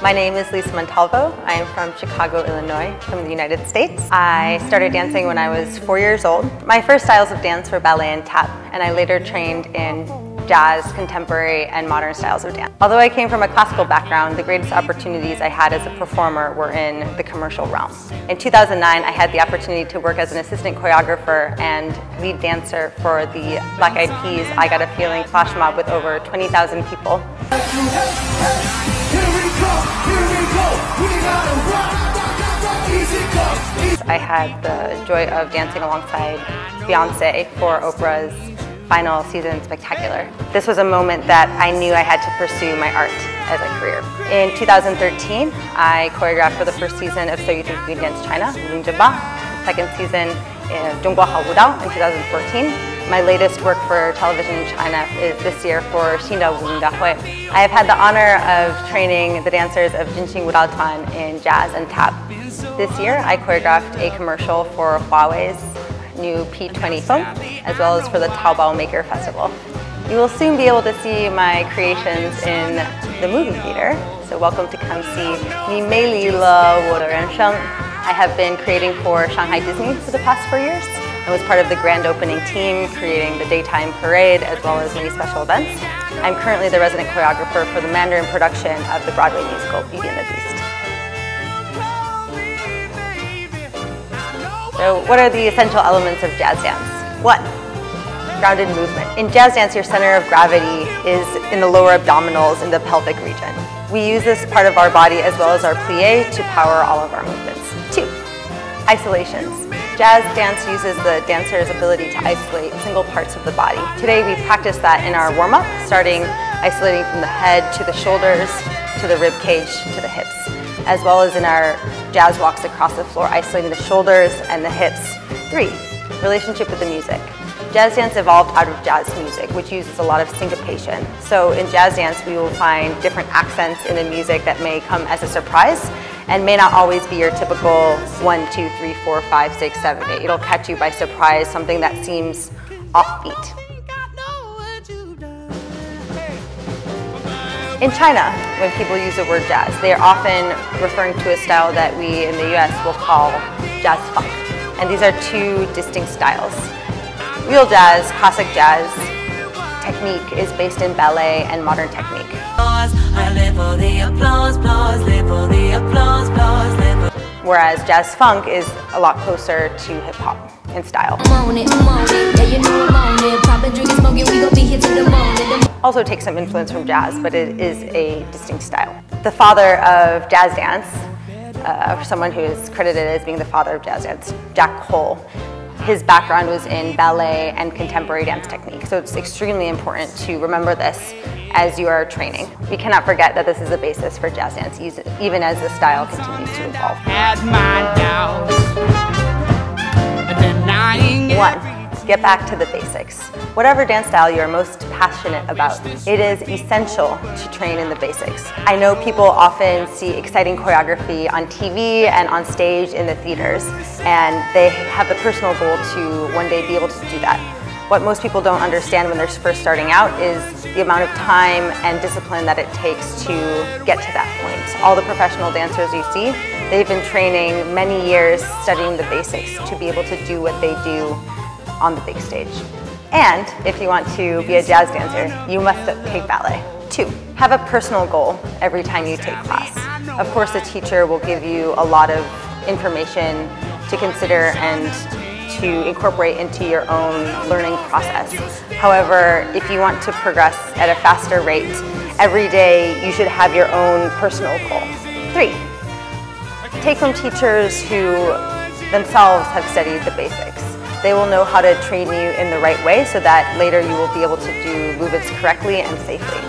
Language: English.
My name is Lisa Montalvo. I am from Chicago, Illinois, from the United States. I started dancing when I was 4 years old. My first styles of dance were ballet and tap, and I later trained in jazz, contemporary, and modern styles of dance. Although I came from a classical background, the greatest opportunities I had as a performer were in the commercial realm. In 2009, I had the opportunity to work as an assistant choreographer and lead dancer for the Black Eyed Peas' I Got a Feeling flash mob with over 20,000 people. I had the joy of dancing alongside Beyonce for Oprah's final season spectacular. This was a moment that I knew I had to pursue my art as a career. In 2013, I choreographed for the first season of So You Think You Can Dance China, second season in Zhonghua Wudao in 2014. My latest work for television in China is this year for Xinda Wudao Hui. I have had the honor of training the dancers of Jinxing Wudao Tuan in jazz and tap. This year, I choreographed a commercial for Huawei's new P20 phone, as well as for the Taobao Maker Festival. You will soon be able to see my creations in the movie theater, so welcome to come see 你美丽了我的人生. I have been creating for Shanghai Disney for the past 4 years. I was part of the grand opening team, creating the daytime parade, as well as many special events. I'm currently the resident choreographer for the Mandarin production of the Broadway musical Beauty and the Beast. So what are the essential elements of jazz dance? 1. Grounded movement. In jazz dance, your center of gravity is in the lower abdominals in the pelvic region. We use this part of our body as well as our plie to power all of our movements. 2. Isolations. Jazz dance uses the dancer's ability to isolate single parts of the body. Today we practice that in our warm-up, starting isolating from the head to the shoulders, to the rib cage, to the hips, as well as in our jazz walks across the floor, isolating the shoulders and the hips. 3. Relationship with the music. Jazz dance evolved out of jazz music, which uses a lot of syncopation. So in jazz dance, we will find different accents in the music that may come as a surprise and may not always be your typical 1, 2, 3, 4, 5, 6, 7, 8. It'll catch you by surprise, something that seems offbeat. In China, when people use the word jazz, they are often referring to a style that we in the US will call jazz funk. And these are two distinct styles. Real jazz, classic jazz technique is based in ballet and modern technique. Whereas jazz funk is a lot closer to hip hop in style. Also takes some influence from jazz, but it is a distinct style. The father of jazz dance, someone who is credited as being the father of jazz dance, Jack Cole, his background was in ballet and contemporary dance technique, so it's extremely important to remember this as you are training. We cannot forget that this is the basis for jazz dance, even as the style continues to evolve. 1. Get back to the basics. Whatever dance style you are most passionate about, it is essential to train in the basics. I know people often see exciting choreography on TV and on stage in the theaters, and they have the personal goal to one day be able to do that. What most people don't understand when they're first starting out is the amount of time and discipline that it takes to get to that point. All the professional dancers you see, they've been training many years studying the basics to be able to do what they do on the big stage. And if you want to be a jazz dancer, you must take ballet. 2. Have a personal goal every time you take class. Of course, the teacher will give you a lot of information to consider and to incorporate into your own learning process. However, if you want to progress at a faster rate, every day you should have your own personal goal. 3. Take from teachers who themselves have studied the basics. They will know how to train you in the right way so that later you will be able to do movements correctly and safely.